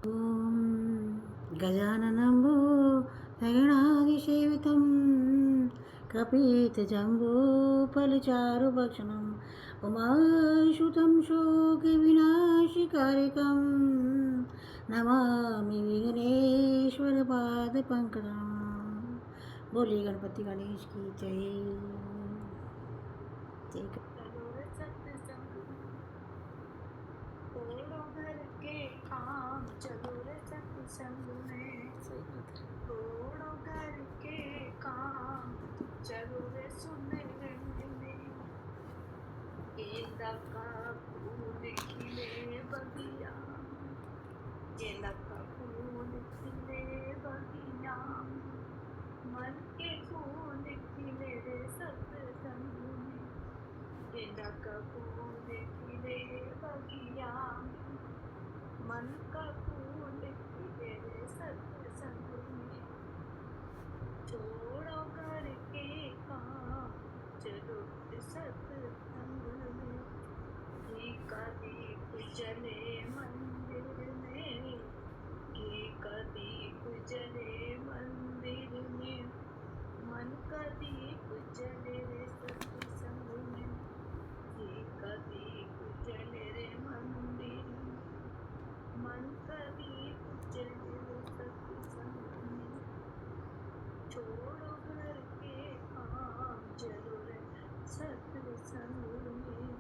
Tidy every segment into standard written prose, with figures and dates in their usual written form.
ॐ गजाननं भूतगणाधिसेवितं कपितजम्बूफलचारुभक्षणम् उमासुतं शोकविनाशकारिकं नमामि विघ्नेश्वरपादपङ्कजं। बोलिए गणपति गणेश की जय। जय चलो रे सत्संग तोड़ो घर के काम, चलो रे सत्संग में। सही बात है। तोड़ो घर के काम, चलो रे सुनने में। गेंदा का फूल खिले बगिया, गेंदा का फूल खिले बगिया, मन के फूल खिले रे सत्संग में। गेंदा का फूल खिले बगिया में, मन का फूल खिले रे सत्संग में। छोड़ो घर के काम, चलो सत्संग में। घी का दीप जले मंदिर में, घी का दीप जले मंदिर में, मन का दीप जले रे सत्संग में। घी का दीप जले रे मंदिर में, मन का दीप जले रे सत्संग में। छोड़ो घर के काम, चलो रे सत्संग में।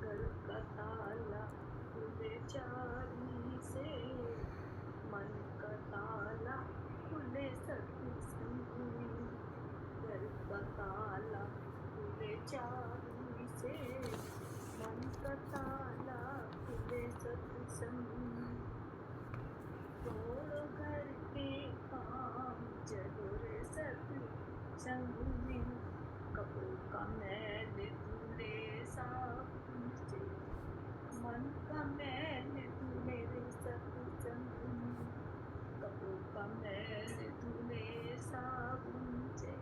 घर का ताला खुले चाबी से, मन का ताला खुले सत्संग में। घर का ताला खुले चाबी से, मन का ताला खुले सत्संग में। छोड़ो घर के काम, चलो रे सत्संग में। कपड़ों का मैल धुले साबुन से, मन का मैल धुले रे सत्संग में। कपड़ों का मैल धुले साबुन से,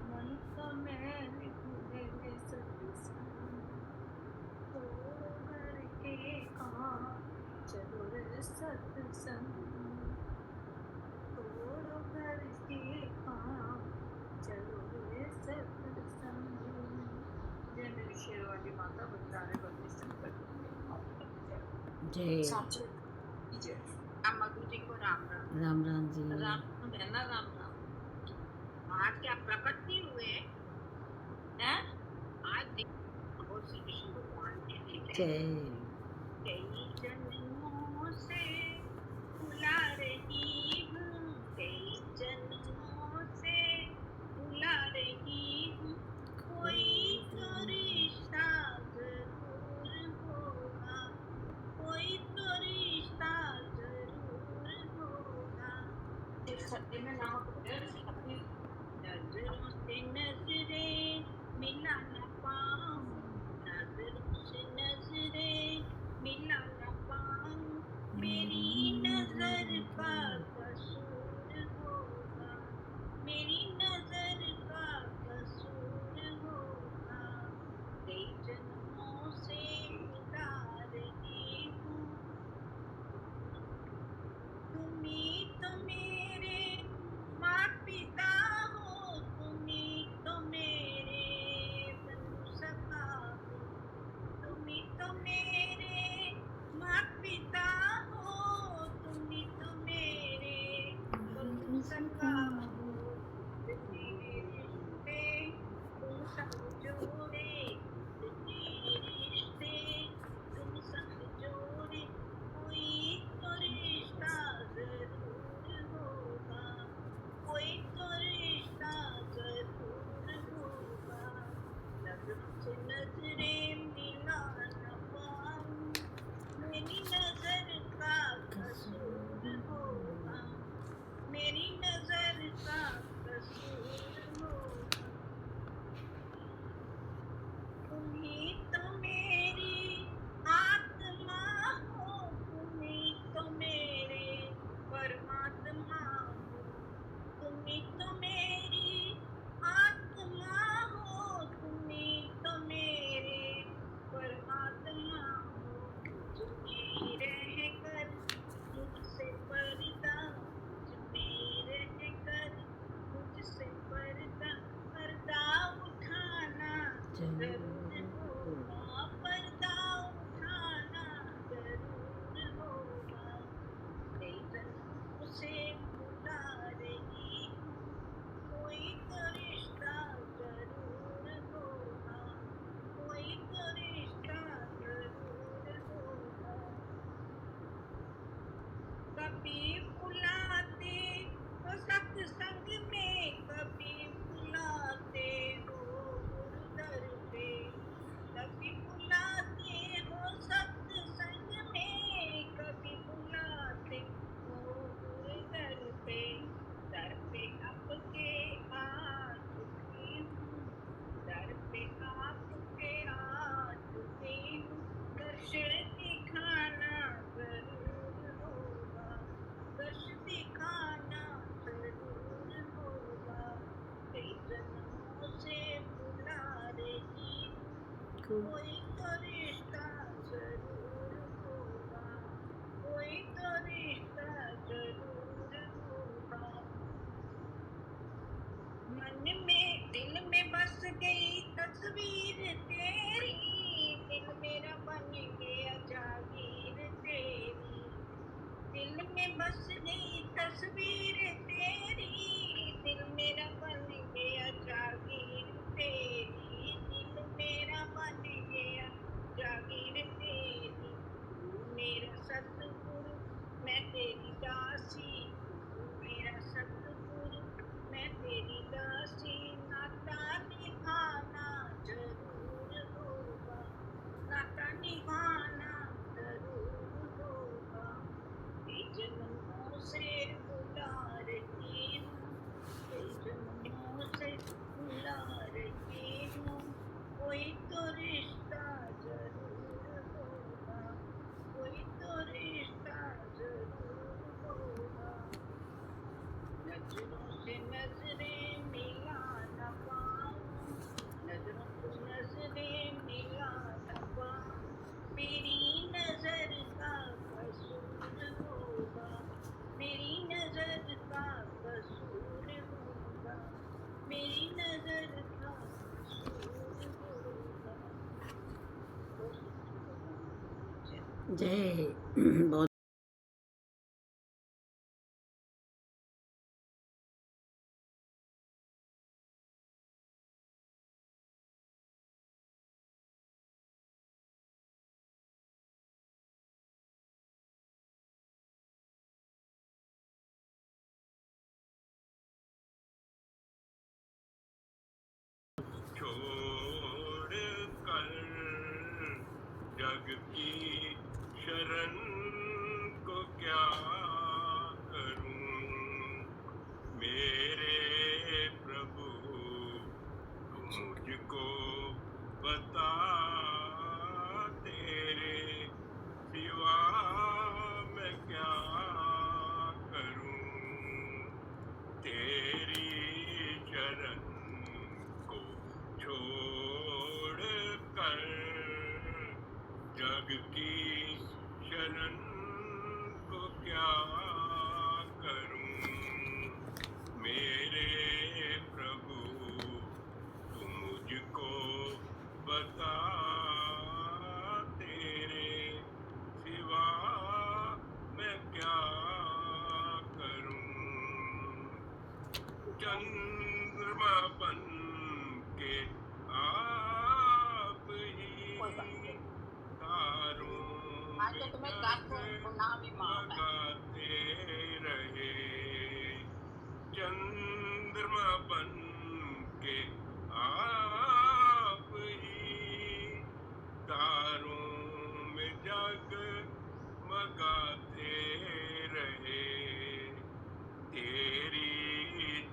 मन का मैल धुले रे सत्संग में। छोड़ो घर के काम, चलो रे सत्संग में। छोड़ो घर के काम, चलो रे सत्संग में। जय मेरी शेरवाली माता, बंजारे बल्ली संकट के आप तक जय। जय साचो जय। राम माधु जी को राम राम। राम राम जी। राम बहना राम राम। आज क्या प्रकट नहीं हुए हैं? आज देखो श्री कृष्ण भगवान के लिए जय कई जन्मों से बुला रही हूँ, कई जन्मों से बुला रही हूँ। कोई तो रिश्ता जरूर होगा, कोई तो रिश्ता जरूर होगा। इस खड्डे में ना अपनी नजरों से नजरें मिला ना पाऊं, नजरों से नजरें मिला ना पाऊं। मेरी नजर का कसूर होगा, मेरी नजर का कसूर होगा। कई जन्मों से बुला रही हूँ, तुम्ही तो मेरे माँ पिता हो, तुम्ही तो मेरे बंधु सखा हो। तुम्ही तो मेरे माँ पिता हो, सत्संग में कभी बुलाते हो गुरुदर पे, कभी बुलाते हो सत्संग में, कभी बुलाते हो गुरुदर पे। दर पे आपके आ चुकी हूँ, दर पे आपके आ चुकी हूँ। दर्श दिखाना जरूर होगा, दर्श दिखाना जरूर होगा। कई जन्मों से बुला रही हूँ, कोई तो रिश्ता जरूर होगा, कोई तो रिश्ता जरूर होगा। मन में दिल में बस गई तस्वीर तेरी, दिल मेरा बन गया जागीर तेरी। दिल में बस गई तस्वीर तेरी, दिल मेरा बन गया जागीर तेरी। दिल मेरा बन गया जागीर तेरी। तू मेरा सतगुरु मैं तेरी दासी, तू मेरा सतगुरु मैं तेरी दासी। नाता निभाना जरूर होगा, नाता निभाना जरूर होगा। कई जन्मों से बुला रही हूँ, कई जन्मों से बुला रही हूँ। कोई तो रिश्ता जरूर होगा, कोई तो रिश्ता जरूर होगा। नजरों से नजरें मिला न पाऊं, नजरों से नजरें मिला न पाऊं। मेरी नजर का कसूर होगा, मेरी नजर का कसूर होगा, मेरी नजर का कसूर होगा। जय बहुत छोड़ कर जग की शरण को क्या करूं मेरे प्रभु, तू मुझको बता तेरे सिवा मैं क्या करूं। तेरी शरण को छोड़ कर जग की शरण को क्या करूं मेरे प्रभु, तू मुझको बता तेरे सिवा मैं क्या करूं। चंद्रमा बन के आप ही तारों आज तो में तुम्हें गात को गुनाह भी माफ है। लगाते रहे। चंद्रमा बन के आप ही तारों में जग मगाते रहे। तेरी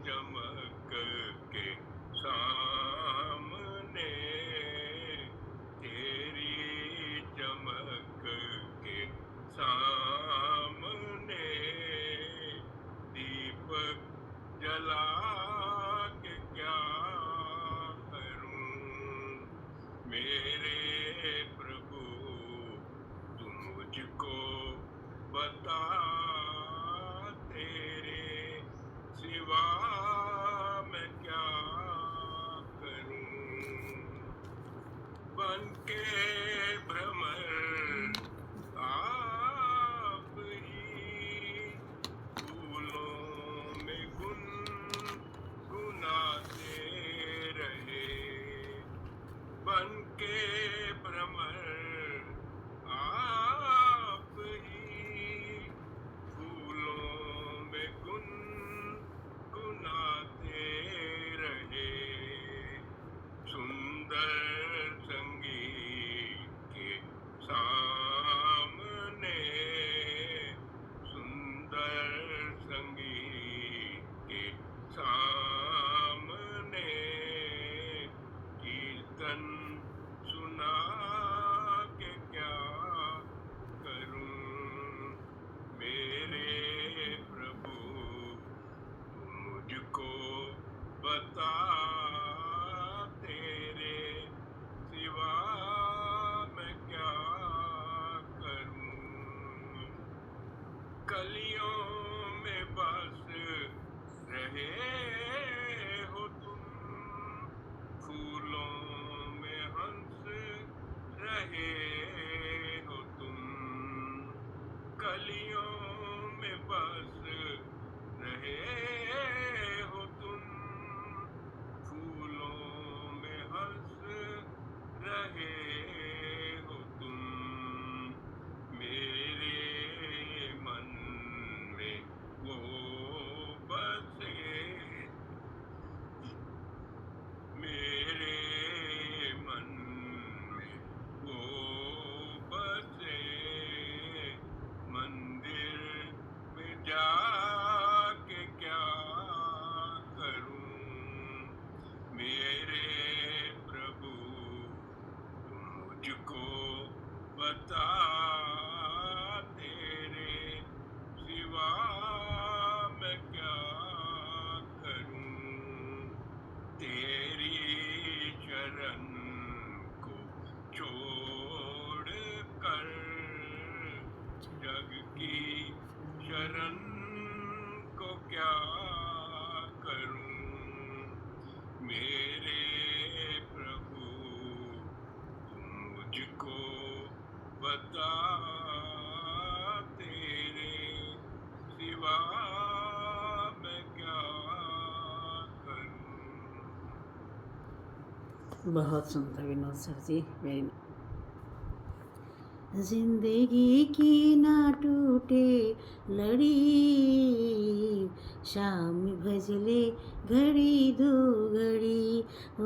चमक के सामने, तेरी चमक के सामने दीपक जला के क्या करूं मेरे प्रभु, तू मुझको बता तेरे सिवा मैं क्या करूं। बन के भ्रमर आप ही फूलों में गुनगुनाते रहे। बन के भ्रमर आप ही फूलों में गुनगुनाते कलियों में बस रहे हो तुम, फूलों में हंस रहे हो तुम, कलियों में बस रहे हो तुम, फूलों में हंस रहे हो तुम, मेरे मन में वो बसे, मेरे मन में वो बसे, मंदिर में जाके क्या करूं, मेरे प्रभु तुम मुझको बता, तेरे सिवा मैं क्या करूं, तेरी शरण को छोड़ कर जग की शरण को क्या करूं, मेरे प्रभु तुम मुझको बता, तेरे सिवा मैं क्या करूं। बहुत सुंदर विनोद सर जी, वेरी। जिंदगी की ना टूटे लड़ी, शाम भजले घड़ी दो घड़ी, ओ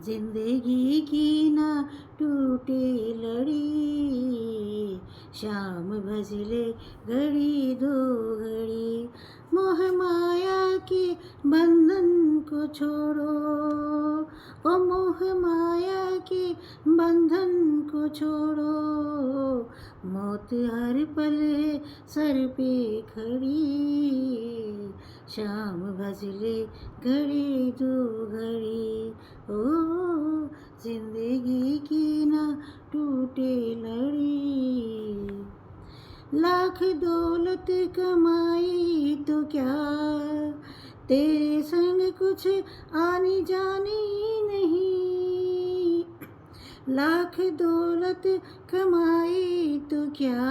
जिंदगी की ना टूटे लड़ी, शाम भजले घड़ी दो घड़ी, मोह माया के बंधन को छोड़ो, ओ मोह माया के बंधन को छोड़ो, मौत हर पल है सर पे खड़ी, शाम भजले घड़ी दो घड़ी, ओ जिंदगी की ना टूटे लड़ी, लाख दौलत कमाई तो क्या, तेरे संग कुछ आनी जानी नहीं, लाख दौलत कमाई तो क्या,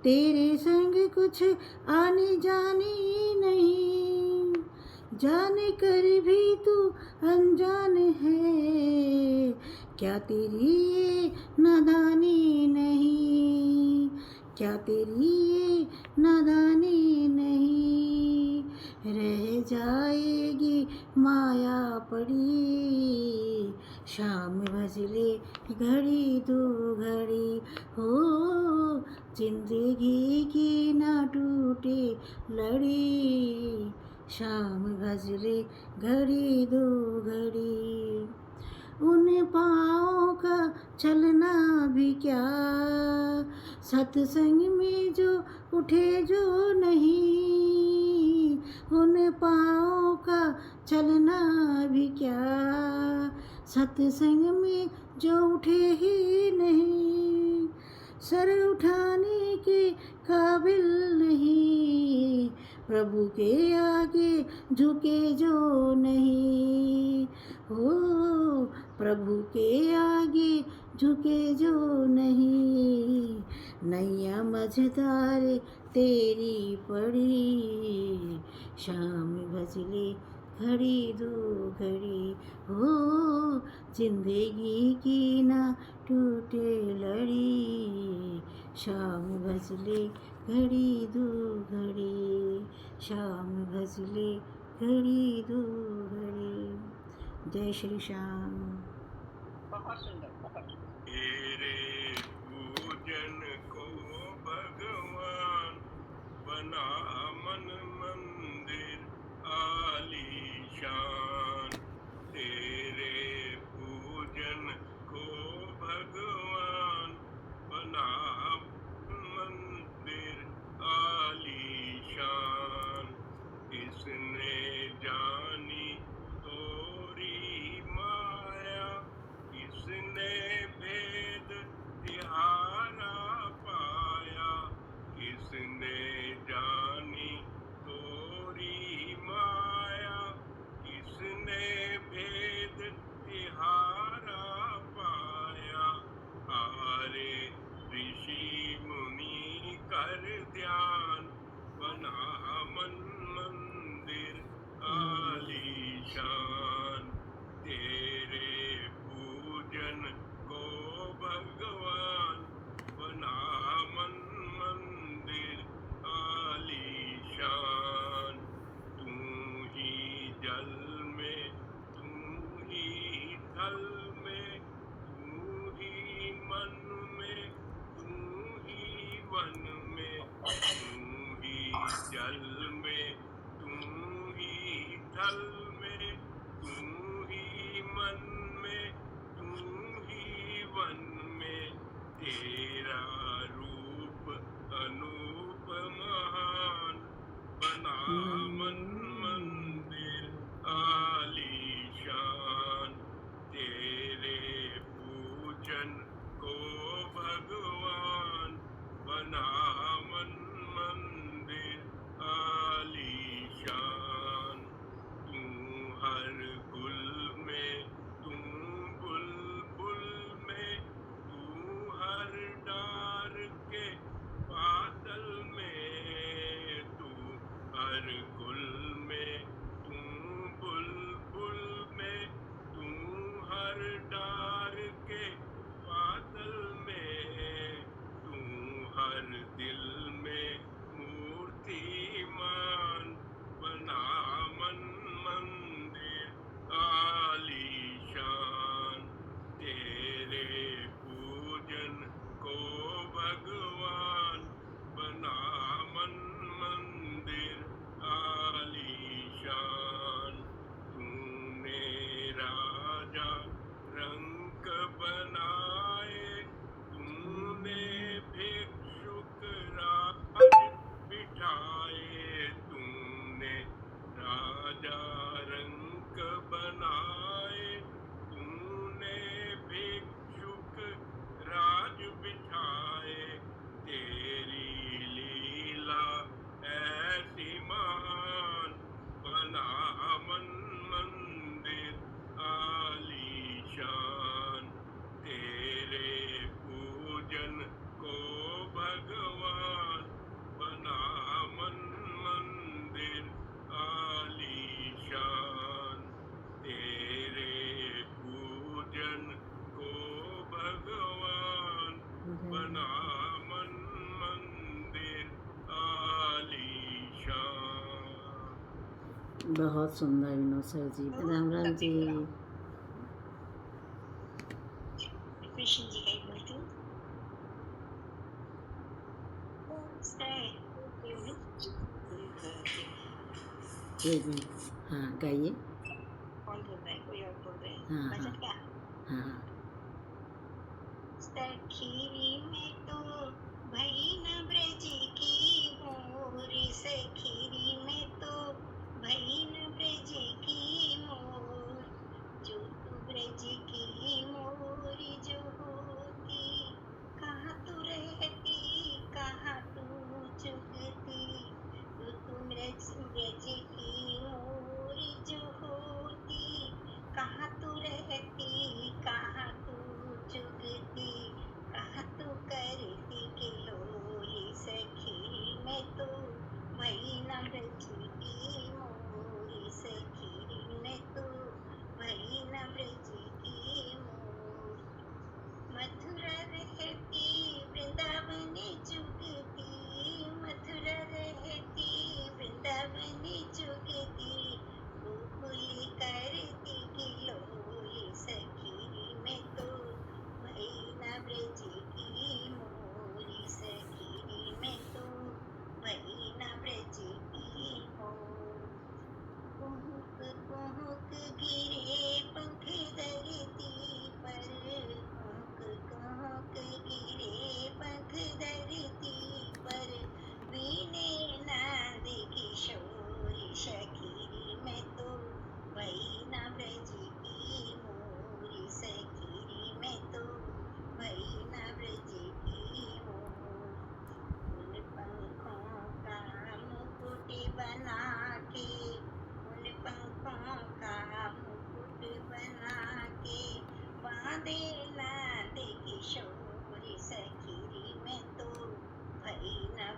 तेरे संग कुछ आनी जानी नहीं, जाने कर भी तू अनजान है, क्या तेरी ये नादानी नहीं, क्या तेरी ये नादानी नहीं, रह जाएगी माया पड़ी, शाम भजले घड़ी दो घड़ी, हो जिंदगी की ना टूटे लड़ी, शाम भजले घड़ी दो घड़ी, उन पाँव का चलना भी क्या, सत्संग में जो उठे जो नहीं, उन पाँव का चलना भी क्या, सत्संग में जो उठे ही नहीं, सर उठाने के काबिल नहीं, प्रभु के आगे झुके जो नहीं, हो प्रभु के आगे झुके जो नहीं, नैया मझधार तेरी पड़ी, शाम भजले घड़ी दो घड़ी, हो जिंदगी की ना टूटे लड़ी, शाम भजले घड़ी दो घड़ी, शाम भजले घड़ी दो घड़ी। जय श्री श्याम। बहुत सुंदर, बहुत तेरे पूजन को भगवान बना मन मंदिर आलीशान, तेरे पूजन को भगवान बना मंदिर आलीशान, इसने जानी तोरी माया, इसने भेद तिहारा पाया, इस कर ध्यान बना मन मंदिर आलीशान तेरे पूजन को भगवान बना मन मंदिर आलीशान तू ही जल में तू ही थल में तू ही मन में तू ही वन में तू ही जल में तू ही थल में तू ही मन में तू ही वन में तेरा रूप अनूप महान बना मन मंदिर आलीशान तेरे पूजन को भगवान बना मन मंदिर आलीशान तू हर गुल में तू बुलबुल में तू हर डार के बादल में तू हर गुल में तू बुलबुल में तू हर डार के बादल में तू हर दिल में मूर्तिमान बना मन मंदिर आलीशान तेरे पूजन को भगवान बना मन मंदिर आलीशान तूने राजा रंग बनाए तूने भिक्षुक राज बिठाए तूने राजा रंग बनाए तूने भिक्षुक राज बिठाए तेरी लीला ऐसी महान बना मन मंदिर आलीशान तेरे पूजन को भगवान बना मन मंदिर आलीशान तेरे पूजन को भगवान बना मन मंदिर आलीशान। बहुत सुंदर विनोद सर जी। राम राम जी। कृष्ण जी का एक बोलती हूँ जी जी हाँ गाइए। कौन बोल रहा है? कोई और बोल रहे हैं? हाँ, भजन हाँ। क्या? हाँ सखीरी में तो भई न ब्रज की मोर सखीरी में तो भई न ब्रज की मोर जो तू ब्रज की मोर जो होती कहाँ तू रहती कहाँ तू चुगती तू ब्रज की मोर जो होती कहाँ तू रहती कहाँ तू चुगती कहाँ तू करती किलोली सखीरी में तो भई न ब्रज की मोरी सखीरी में तो भई न ब्रज की मोर मथुरा रहती वृंदावन चुगती मथुरा रहती वृंदावन चुगती गोकुल करती किलोली सखीरी में तो भई न ब्रज की मोरी सखीरी में तो भई न ब्रज की मोर कुहुक कुहुक गिरे पंख धरती पर कुहुक कुहुक गिरे पंख धरती पर वीणे नाद किशोर सखीरी में तो भई न ब्रज की मोरी सखीरी में तो भई न ब्रज की मोर उन पंखों का मुकुट बना के उन पंखों का मुकुट बना के बांधे नाद किशोर सखीरी में तो भई न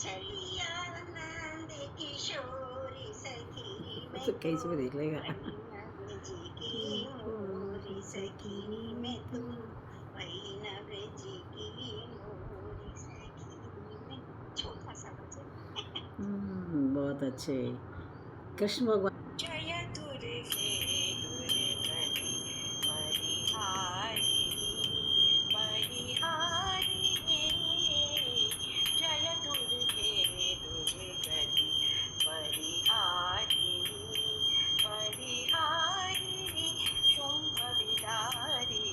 छलिया नंद किशोरी सखी मैं तो कैसे भी देख लेगा। वैष्णव जी की मोरी सखी मैं तू वैष्णव जी की मोरी सखी मैं। छोटा सा भजन। बहुत अच्छे। कृष्ण भगवान जय दुर्गे दुर्गति परिहारिणी परिहारिणी जय दुर्गे दुर्गति परिहारिणी परिहारिणी शुंभ विदारी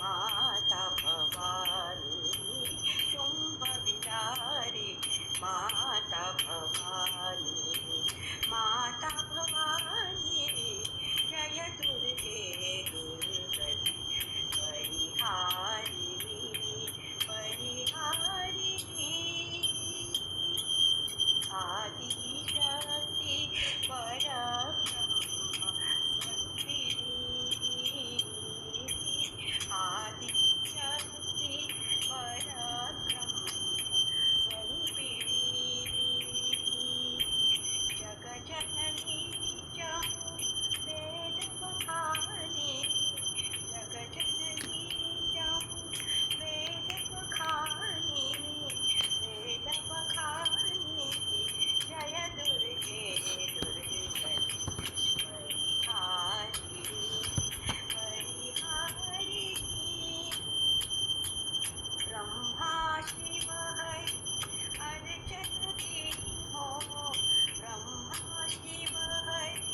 माता भवानी शुंभ विदारी माता भवानी माता भवानी जय दुर्गे दुर्गति परिहारिणी परिहारिणी आदि शक्ति परब्रह्म स्वरूपिणी आदि शक्ति परब्रह्म स्वरूपिणी जग जननी जाऊं वेद बखानी जग जननी जाऊं वेद बखानी वेद बखानी जय दुर्गे दुर्गति परिहारिणी परिहारिणी ब्रह्मा शिव हरि अर्चती हो ब्रह्मा शिव हरि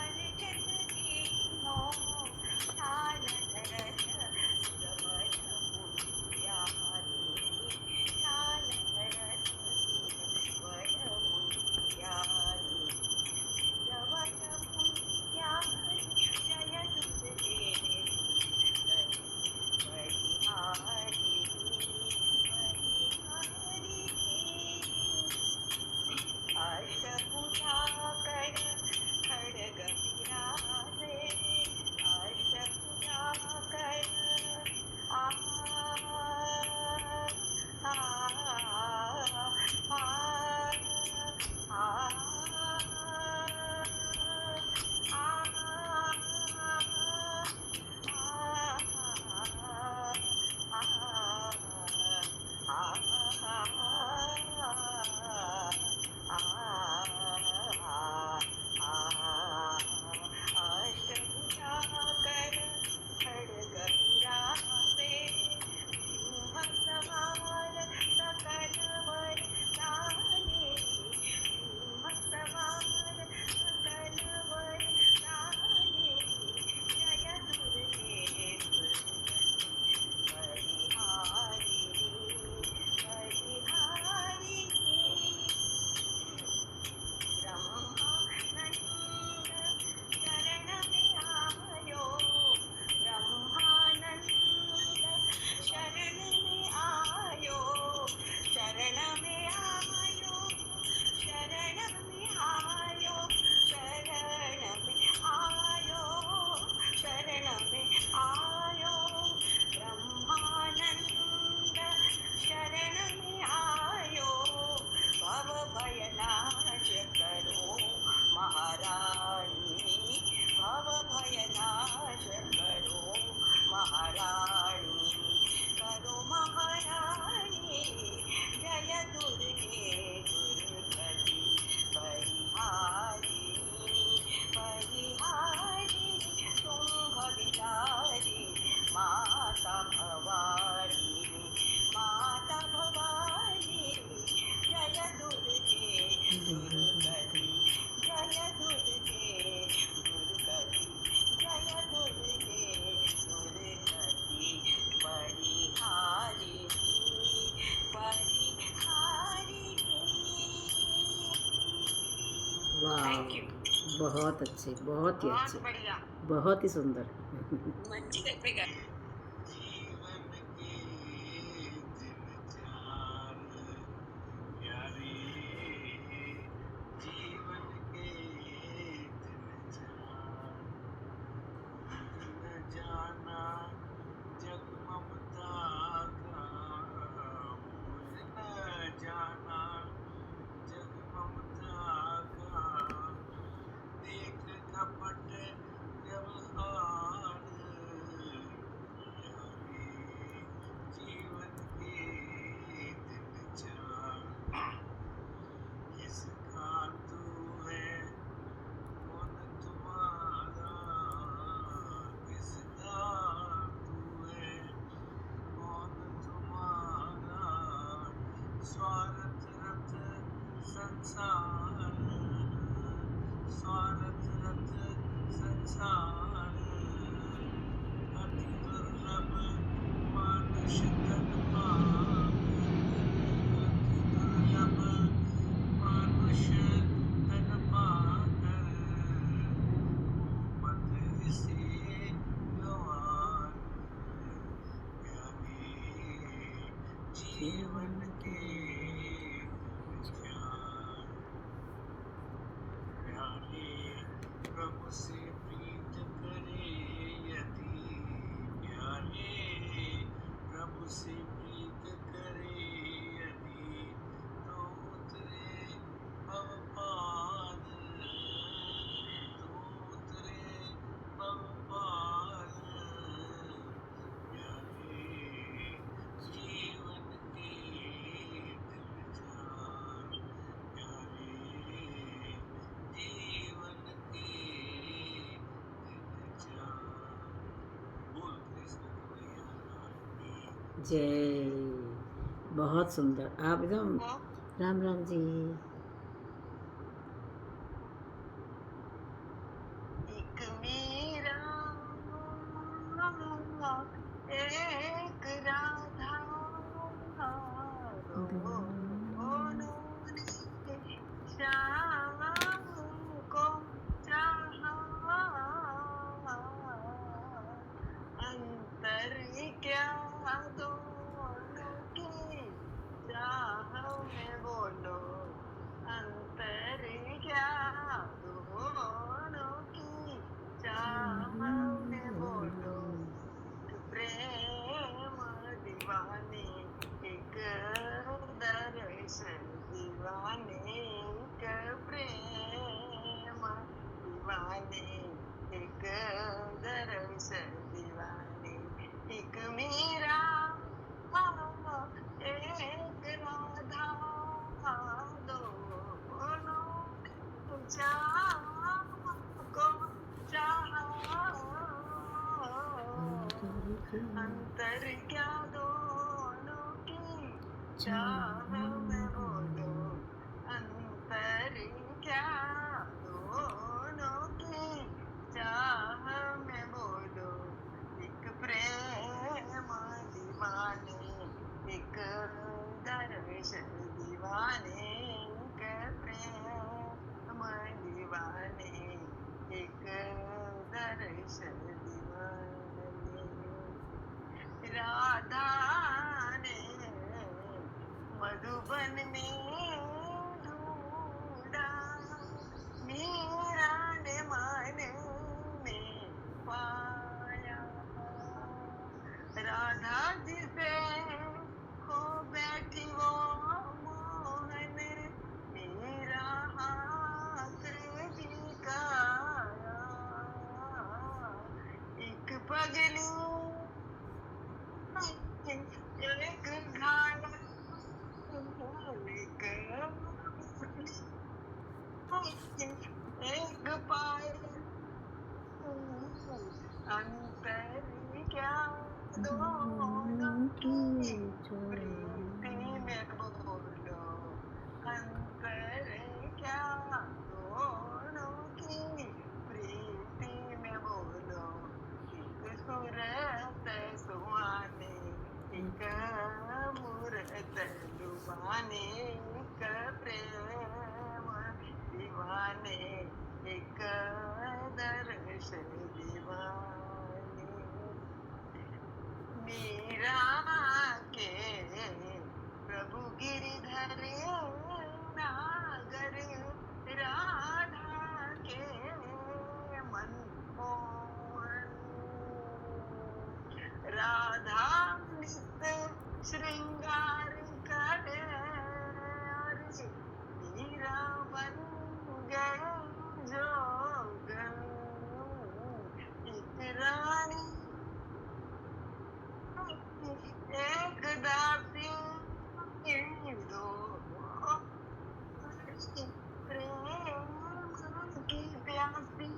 अर्चती हो ध्यान धरत सुरवर मुनियानी ध्यान धरत सुरवर मुनियानी सुरवर मुनियानी जय दुर्गे दुर्गति परिहारिणी अष्टभुजा कर खड्ग विराजे अष्टभुजा कर आ आ आ अष्टभुजा कर खड्ग विराजे सिंह सवार सकल वर राणे सिंह सवार सकल वर राणे जय दुर्गे दुर्गति परिहारिणी परिहारिणी ब्रह्मानंद शरण में आयो ब्रह्मानंद शरण में आयो शरण में आयो शरण में आयो शरण में आयो शरण में आयो ब्रह्मानंद शरण में आयो भव भय नाश करो महारानी भव भय नाश करो महारानी करो महारानी जय दुर्गे दुर्गति परिहारिणी परिहारिणी शुंभ विदारी माता भवानी माता भवानी जय दुर्गे दुर्गति जय दुर्गे दुर्गति जय दुर्गे दुर्गति परिहारिणी परिहारिणी। वाह, थैंक यू। बहुत अच्छे, बहुत ही बहुत अच्छे, बढ़िया। बहुत ही सुंदर। मंची पे गए। जीवन के दिन चार प्यारे जीवन के दिन चार भूल न जाना जग ममता का भूल न जाना संसार स्वार्थ रत संसार अति दुर्लभ मानुष तन पाकर अति दुर्लभ मानुष तन पाकर हो मत इसे गवार प्यारे जीवन के ध्यान प्यारे प्रभु से प्रीत करे यदि प्यारे प्रभु से प्रीत करे यदि तो उतरे भव पार तो उतरे भव पार प्यारे जीवन के दिल जान प्यारे जीवन के दिल जान बोल कृष्ण कन्हैया लाल की जय। बहुत सुंदर, आप एकदम। राम राम जी। एक मेरा एक राधा दोनों ने श्याम को चाहा अंतर क्या दोनों की चाह में बोलो अंतर क्या दोनों की चाह में बोलो प्रेम दीवाने एक दर्शन दीवाने एक प्रेम दीवाने एक दर्शन दीवाने एक मेरा एक राधा दोनों चाह को चाहा अंतर क्या दोनों की चाह में बोलो अंतर क्या दोनों की चाह में बोलो एक प्रेम दीवाने एक दर्शन दीवाने एक प्रेम दीवाने एक दर्शन दीवाने राधा ने मधुबन में ढूंढा मीरा ने मन में पाया राधा जिसे खो बैठी वो मोहन मेरा हाथ दिखाया एक पगली एक घायल एक पायल अंतर क्या दोनों की प्रीति में बोलो अंतर क्या दोनों की प्रीति में बोलो एक सूरत सुहाने एक मूरत लुभाने एक प्रेम दीवाने एक दर्शन दीवाने मीरा के प्रभु गिरधर नागर राधा के मन मोहन राधा नित्य श्रृंगार करे मीरा बन गए जोगन एक रानी एक दासी दो प्रेम की प्यासी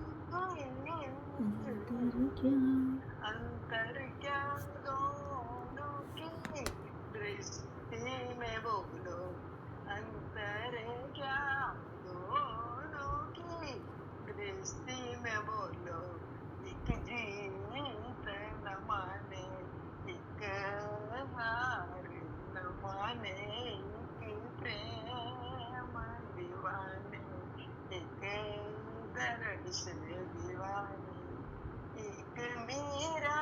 अंतर क्या दोनों की दृष्टि में बोलो अंतर क्या एक दर्द से दीवानी, एक मीरा,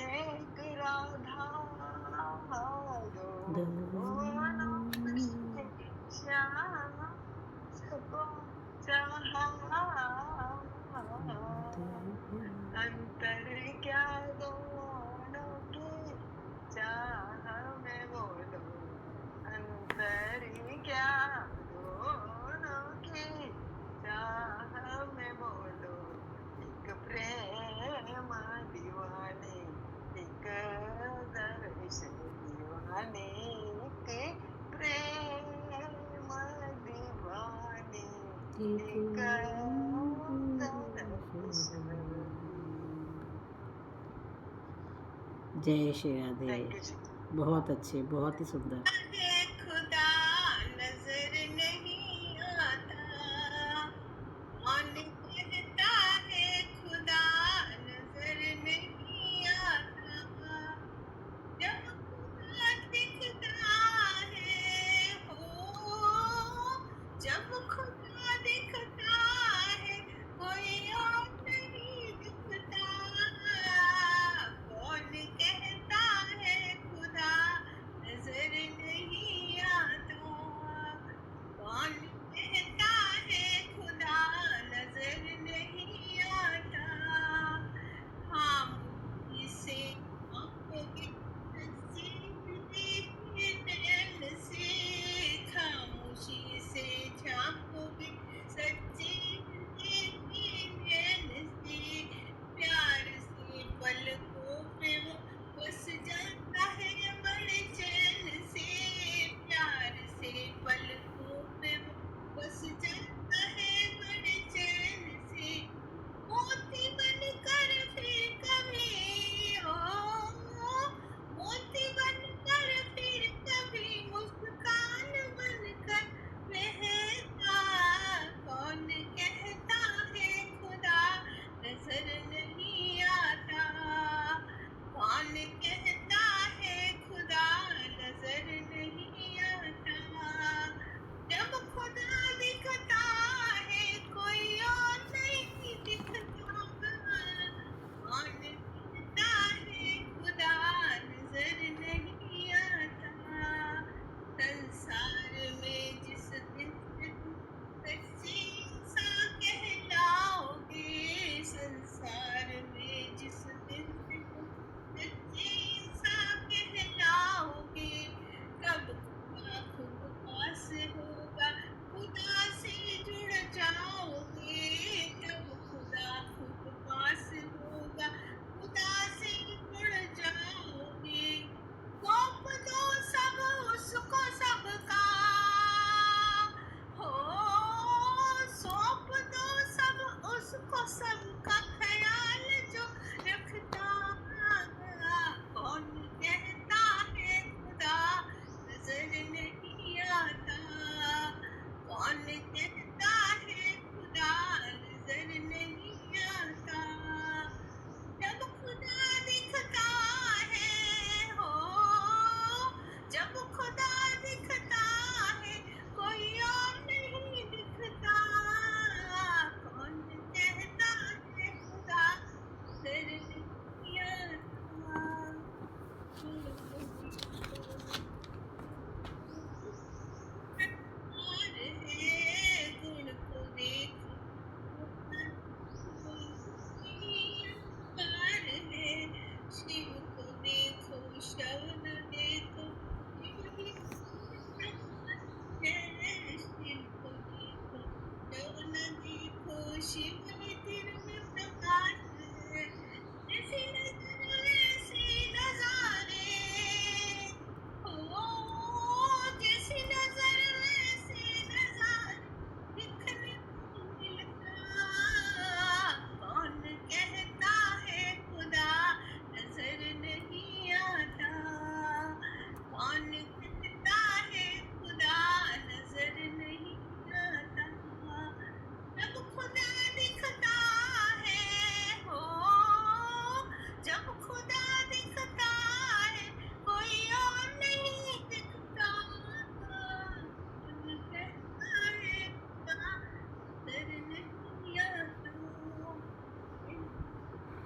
एक राधा, दोनों से श्याम सबको चाहा, अंतर क्या दोनों की चाह में बोलो, अंतर क्या दोनों की चाह में बोलो, एक प्रेम दीवाने, एक दर्श दीवाने, एक प्रेम दीवाने, एक दर्श। जय श्री राधे। थैंक यू जी। बहुत अच्छे, बहुत ही सुंदर। है खुदा नजर नहीं आता, कौन कहता है खुदा नजर नहीं आता, जब खुदा दिखता है हो, जब खुदा दिखता है कोई और नहीं दिखता, कौन कहता है खुदा नजर नहीं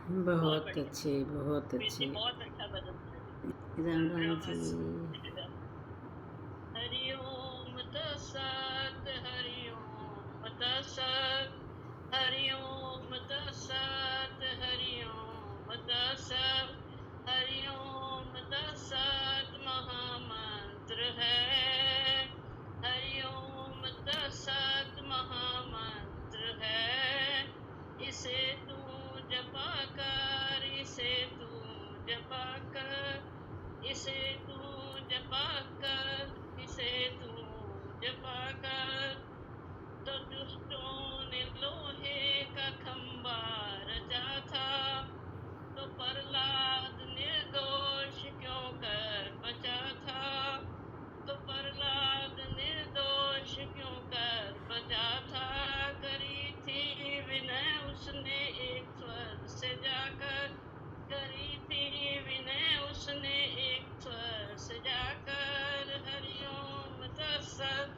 बहुत बढ़िया। अच्छे, बहुत प्रीति अच्छे। बहुत अच्छा भजन है। राम राम जी। हरि ओम तत्सत, हरि ओम तत्सत, हरि ओम तत्सत, हरि ओम तत्सत, हरि ओम तत्सत महामंत्र है। हरि ओम तत्सत महामंत्र है। इसे तू जपा कर, इसे तू जपा कर, इसे तू जपा कर, इसे तू जपा कर, तो दुष्टों ने लोहे का खंबा रचा था, तो प्रहलाद निर्दोष क्यों कर बचा था, तो प्रहलाद निर्दोष क्यों कर बचा था। करी थी विनय उसने एक स्वर से जाकर, करी थी विनय उसने एक स्वर से जाकर। हरि ओम तत्सत,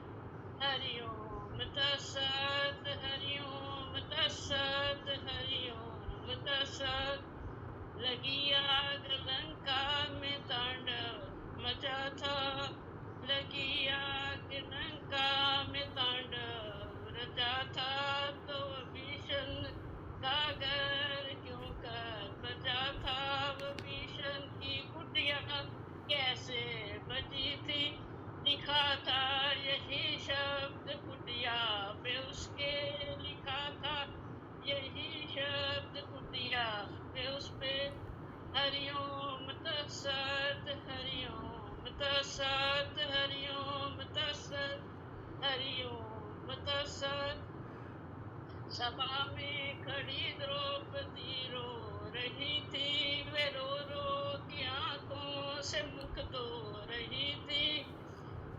हरि ओम तत्सत, हरि ओम तत्सत, हरि ओम तत्सत। लगी आग लंका में तांडव मचा था, लगी आग लंका में तांडव रचा था, तो भीषण सागर क्यों कर बचा था। वो भीषण की कुटिया कैसे बची थी, लिखा था यही शब्द कुटिया पे उसके, लिखा था यही शब्द कुटिया पे उस पे। हरि ओम तत्सत, हरि ओम तत्सत, हरि ओम तत्सत, हरि ओम तत्सत। सभा में खड़ी द्रौपदी रो रही थी, वे रो रो की आंखों से मुख धो रही थी।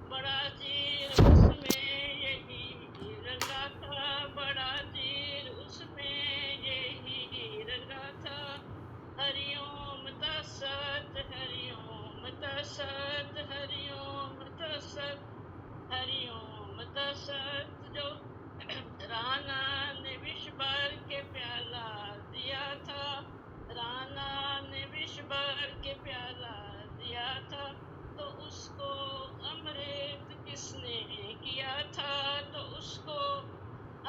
बड़ा चीर उसमें यही रंगा था, बड़ा चीर उसमें यही रंगा था। हरि ओम तत्सत, हरि ओम तत्सत, हरि ओम तत्सत, हरि ओम तत्सत। जो राणा ने विष भर के प्याला दिया था, राणा ने विष भर के प्याला दिया था, तो उसको अमृत किसने किया था, तो उसको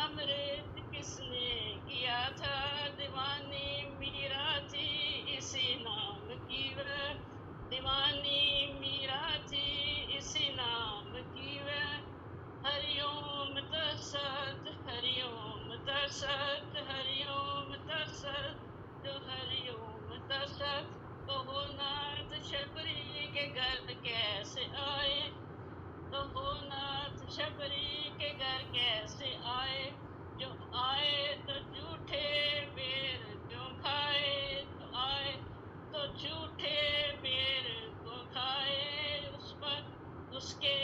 अमृत किसने किया था। दीवानी मीरा थी इसी नाम की वह, दीवानी मीरा थी इसी नाम की वह। हरि ओम तत्सत, हरि ओम तत्सत, हरि ओम तत्सत, जो हरि ओम तत्सत। कहो नाथ शबरी के घर कैसे आए, कहो नाथ शबरी के घर कैसे आए, जो आए तो झूठे बेर क्यों खाए, जो आए तो झूठे बेर क्यों खाए। उस पर उसके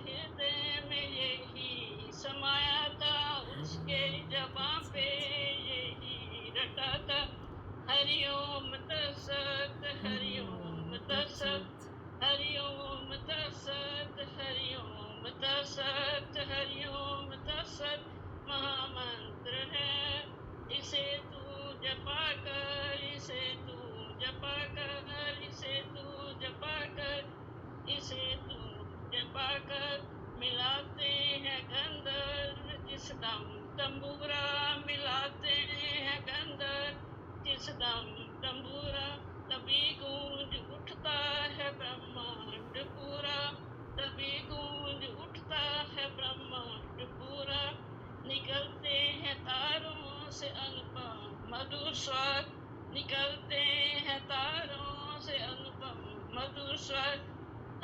हृदय में यही समाया था, उसके जबां पे यही रटा था। हरि ओम तत्सत, हरि ओम तत्सत, हरि ओम तत्सत, हरि ओम तत्सत, हरि ओम तत्सत महामंत्र है। इसे तू जपा कर, इसे तू जपा कर, इसे तू जपा कर, इसे तू जपा कर। मिलाते हैं गंधर्व जिस दम तंबूरा, मिलाते हैं गंधर्व जिस दम तंबूरा, तभी गूंज उठता है ब्रह्मांड पूरा, तभी गूंज उठता है ब्रह्मांड पूरा। निकलते हैं तारों से अनुपम मधुर स्वर, निकलते हैं तारों से अनुपम मधुर स्वर।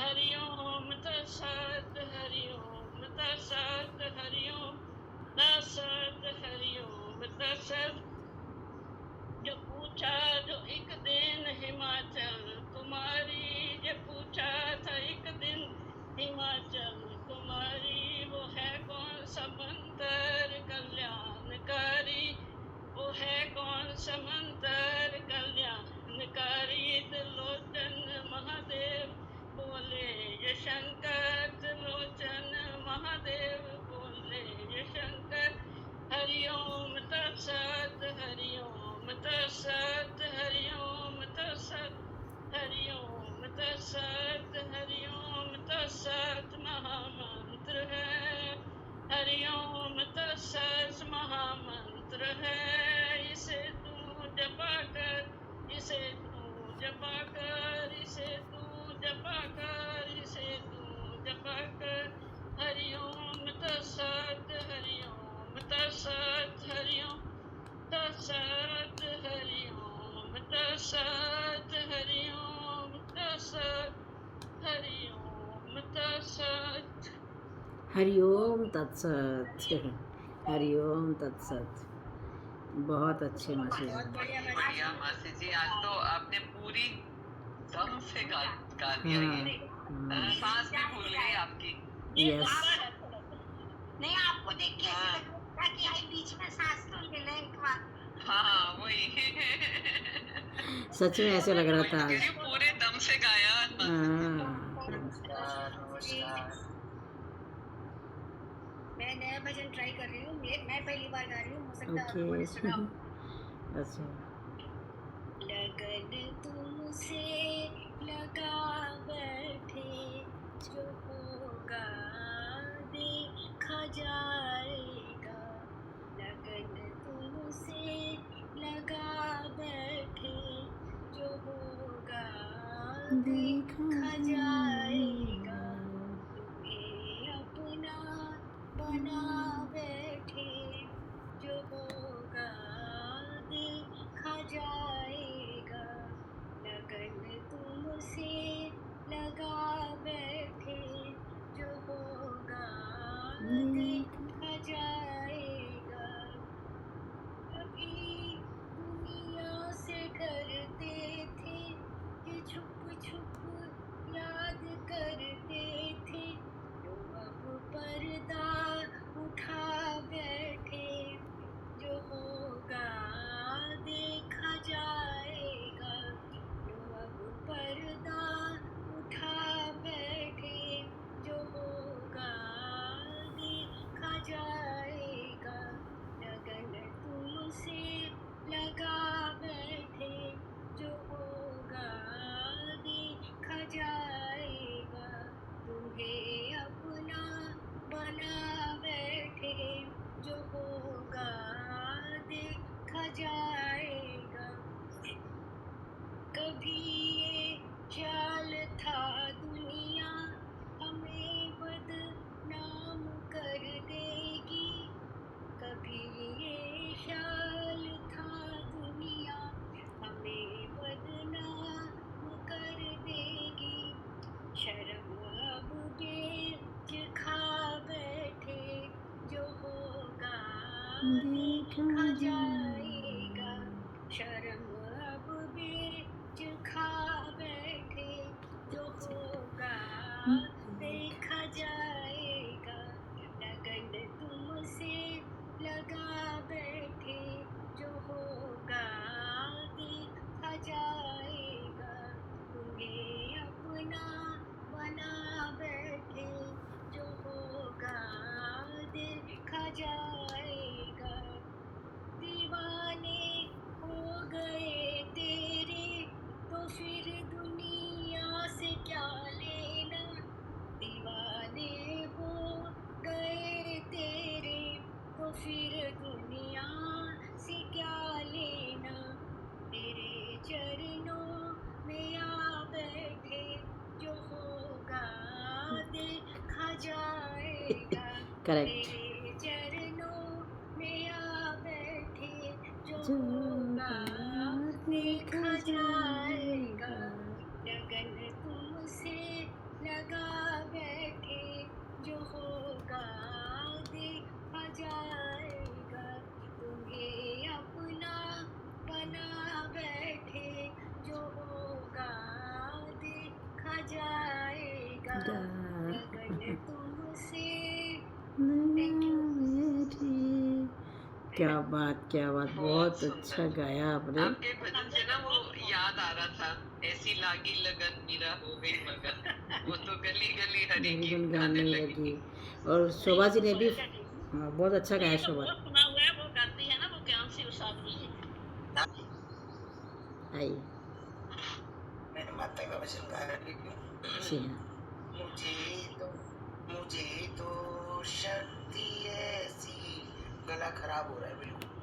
हरि ओम तत्सत, हरि ओम तत्सत, हरि ओम तत्सत, हरि ओम तत्सत। जो पूछा जो एक दिन हिमाचल कुमारी, जो पूछा था एक दिन हिमाचल कुमारी, वो है कौन समंदर कल्याणकारी, वो है कौन समंदर कल्याणकारी। त्रिलोचन महादेव बोले ये शंकर, त्रिलोचन महादेव बोले ये शंकर। हरि ओम तत्सत, हरि ओम तत्सत हरि ओम तत्सत हरि ओम तत्सत हरि ओम तत्सत महामंत्र है हरि ओम तत्सत महामंत्र है इसे तू जपा कर इसे तू जपा कर इसे तू जपा कर इसे तू जपा कर हरि ओम तत्सत हरि ओम तत्सत हरि ओम तत्सत हरि ओम तत्सत हरि ओम तत्सत हरि ओम तत्सत हरिओम तत्सत। हरिओम तत्सत। बहुत अच्छे मासी जी। बढ़िया मासी जी, आज तो आपने पूरी दम से गा दिया ये। सांस भी भूल गई आपकी। यस। नहीं, आपको देख के ऐसा लग रहा था कि आई बीच में सांस तो ले ले एक बार। हाँ वही। सच में ऐसे लग रहा था आज। पूरे दम से गाया। नमस्कार नमस्कार। मैं नया भजन ट्राई कर रही हूँ, मैं पहली बार गा रही हूँ, हो सकता है आपको ओके। सुनाओ। अच्छा। लगन तुमसे लगा बैठे जो होगा देखा जाएगा। लगन तुमसे लगा बैठे जो होगा देखा जाएगा। तुम्हें अपना बना बैठे जो होगा देखा जाएगा। लगन तुमसे लगा बैठे जो होगा देखा जाएगा। अभी दुनिया से डरते थे कि छुप छुप याद करते थे, जो अब पर्दा उठा बैठे जो होगा देखा जाएगा। जो अब पर्दा उठा बैठे जो होगा देखा जाएगा। लगन तुमसे लगा बैठे जो होगा देखा जाएगा। तुम्हें अपना बना बैठे जो होगा देखा जाएगा। कभी ये ख्याल था दुनिया हमें बदनाम कर देगी, कभी ये ख्याल था दुनिया हमें बदनाम कर देगी। शर्म अब बेच खा बैठे जो होगा देखा जाएगा। शर्म अब बेच खा बैठे जो होगा देखा जाएगा। लगन तुमसे लगा बैठे जो होगा देखा जाएगा। तुम्हें अपना बना बैठे जो होगा देखा जाएगा। दीवाने हो गए तेरे तो फिर दुनिया से क्या लेना। दीवाने हो गए तेरे तो फिर दुनिया से क्या लेना। तेरे चरणों में आ बैठे जो होगा देखा जाएगा। करेक्ट। तेरे चरणों में आ बैठे जो होगा देखा जाएगा। लगन तुमसे लगा बैठे जो होगा देखा जाएगा। तुम्हें अपना बना बैठे जो होगा देखा जाएगा। लगन तुमसे। क्या बात, बहुत अच्छा गाया आपने। आपके भजन से ना वो याद आ रहा था, ऐसी लागी लगन मीरा हो गई मगन। वो तो गली गली हरी की गुन गाने गाने लगी। लगी। और शोभा जी ने भी बहुत अच्छा गाया। शोभा सुना हुआ है, वो गाती है ना, वो ज्ञान सी उषा भी। आइए मैंने माता का वचन गा रही हूँ। जी हाँ मुझे तो शक्ति ऐसी, गला खराब हो रहा है बिल्कुल।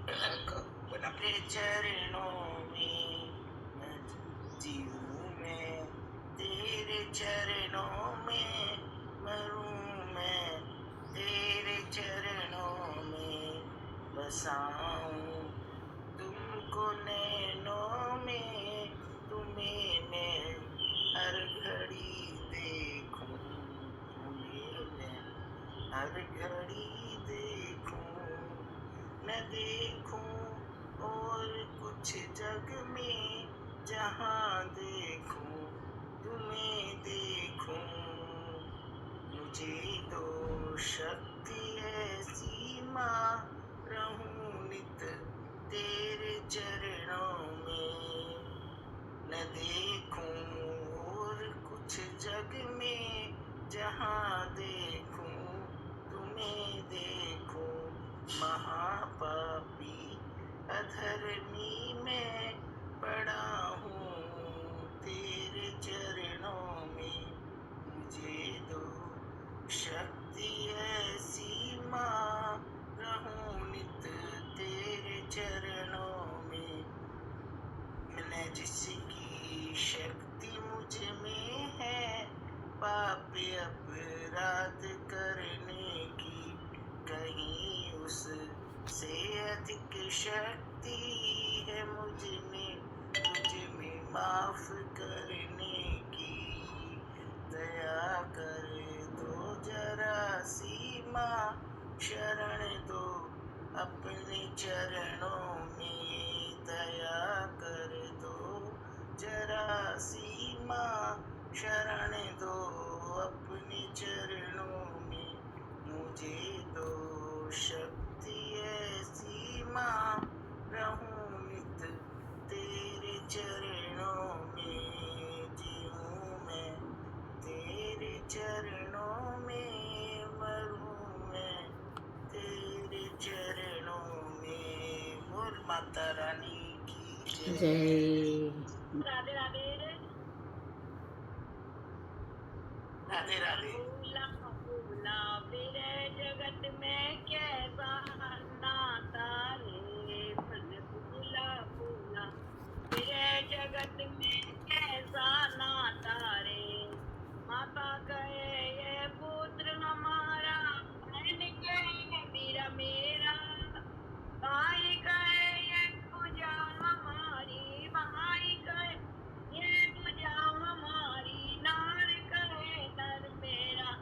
अपने चरणों में मैं जीऊं, मैं तेरे चरणों में मरूं, मैं तेरे चरणों में बसाऊं, तुमको नैनों में, तुम्हें मैं हर घड़ी देखूं, तुम्हें मैं हर घड़ी देखूं, न देखूं और कुछ जग में, जहां देखूं तुम्हें देखूं, मुझे तो शक्ति ऐसी माँ, रहूं नित तेरे चरणों में, न देखूं और कुछ जग में, जहां देखूं तुम्हें देखूं, महापापी अधर्मी में पड़ा हूँ तेरे चरणों में, मुझे दो शक्ति ऐसी माँ, रहूं नित तेरे चरणों में, न जिसकी शक्ति मुझ में है पाप अपराध करने की, कहीं उससे अधिक शक्ति है मुझ में, तुझ में माफ करने की, दया कर दो जरा सी माँ, शरण दो अपने चरणों में, दया कर दो जरा सी माँ, शरण दो अपने चरणों में, मुझे दो शक्ति ऐसी माँ, रहूं नित तेरे चरणों में, जीऊं मैं तेरे चरणों में, मरूं मैं तेरे चरणों में। बोल माता रानी की जय। जय राधे राधे। राधे राधे। भूला भूला मेरे जगत में कैसा नाता रे, मन भूला भूला मेरे जगत में कैसा नाता रे, माता कहे ये पुत्र हमारा, बहन कहे वीरा मेरा, भाई कहे ये पूजा हमारी, भाई कहे ये पूजा हमारी, नार कहे नर मेरा,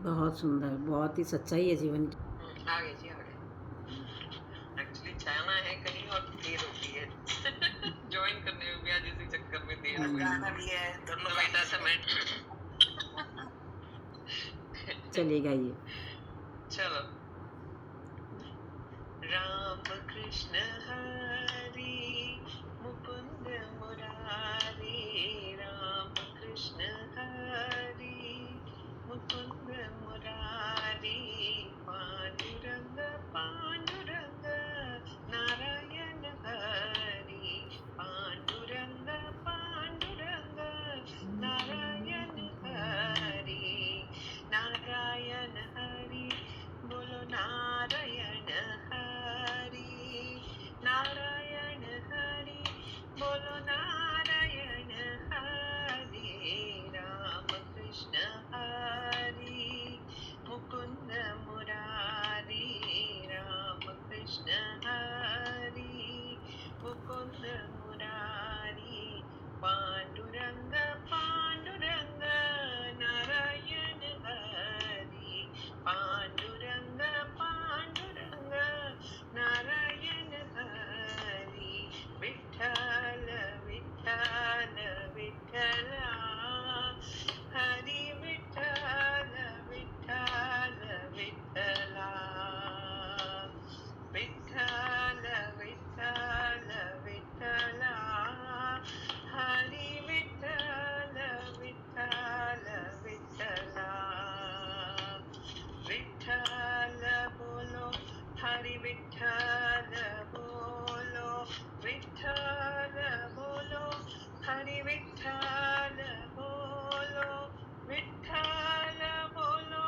बहुत सुंदर, बहुत ही सच्चाई है जीवन की। आ गए जी, आ गए। एक्चुअली जाना है कहीं और देर होती है। ज्वाइन करने में भी आज इसी चक्कर में देर हो गई। गाना भी है दोनों तो बेटा समेट। चलिए गाइए। चलो। राम कृष्ण हरि मुकुंद मुरारी, राम कृष्ण हरि मुकुंद मुरारी, पांडुरंग पांडुरंग नारायण हरि, पांडुरंग पांडुरंग नारायण हरि, नारायण हरि बोलो नारायण हरि, नारायण हरि बोलो नारायण हरि, राम कृष्ण हरि मुकुंद मुरारी, राम कृष्ण हरि मुकुंद मुरारी, पांडुरंग पांडुरंग नारायण हरि, पांडुरंग पांडुरंग नारायण हरि, विठ्ठल विठ्ठल विठ्ठला, हरि विठ्ठल विठ्ठल विठ्ठला, विठ्ठल विठ्ठल विठ्ठला, हरि विठ्ठल विठ्ठल विठ्ठला, विठ्ठल बोलो हरि विठ्ठल बोलो, विठ्ठल बोलो हरि विठ्ठल बोलो, विठ्ठल बोलो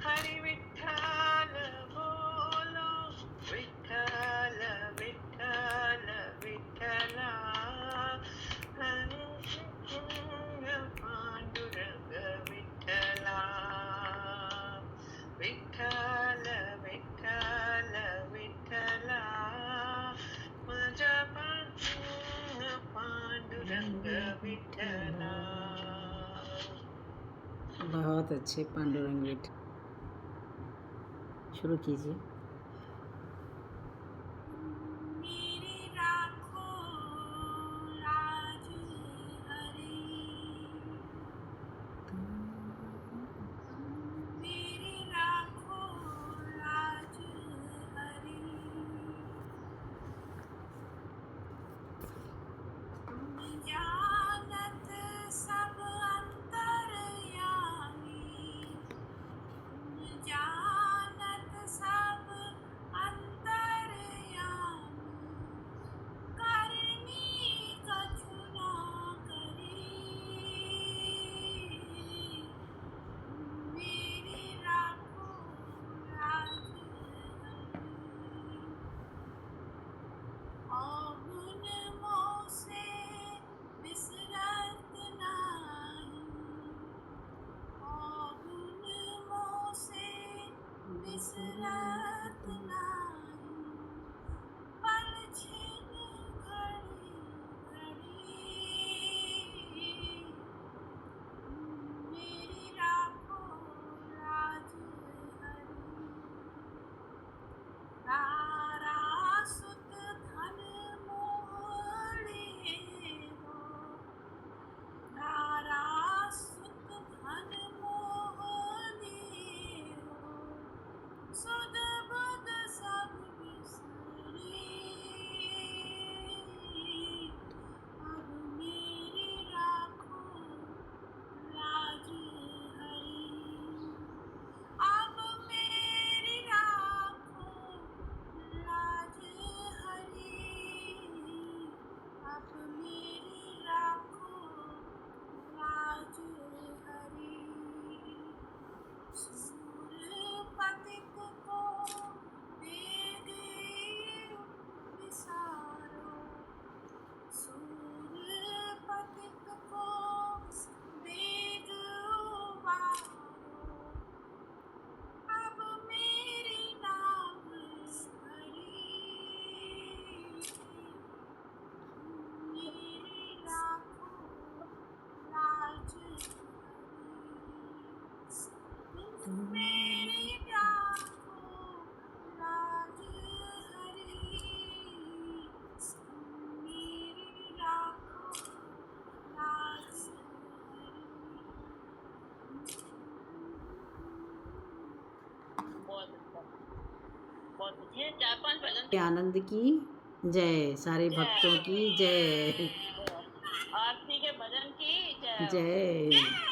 हरि विठ्ठल बोलो, विठ्ठल विठ्ठल विठ्ठला, पांडुरंग विठ्ठला, विठ्ठल विठ्ठल विठ्ठला, माझा पांडुरंग विठ्ठला। बहुत अच्छे पांडुरंग विठ्ठल। शुरू कीजिए। मेरे राखो लाज हरि, मेरे राखो लाज हरि, तुम जानत सब अंतर्यामी, तुम जानत सब अंतर्यामी, करनी कछु ना करी, मेरी राखो लाज हरि, औगुन मोह से बिसरत नाही, औगुन मोह से बिसरत नाही, पल छिन घड़ी घड़ी, मेरी राखो लाज हरि, तारा सुत धन मोहरे हो, तारा सुत धन मोहरे हो, सुध बुध सब बिसरी, अब मेरी राखो लाज हरि, अब मेरी राखो लाज हरि, अब मेरी राखो लाज हरि, सूर पतित को वेग विसारो, सूर पतित को वेग उबारो, अब मेरी नाव हरि, मेरी राखो लाज हरि, तुम मेरी राखो लाज हरी, तुम मेरी राखो लाज हरी। बहुत अच्छा, बहुत अच्छा। ये 4-5 भजन के आनंद की जय, सारे भक्तों की जय आरती के भजन की जय हो। जय।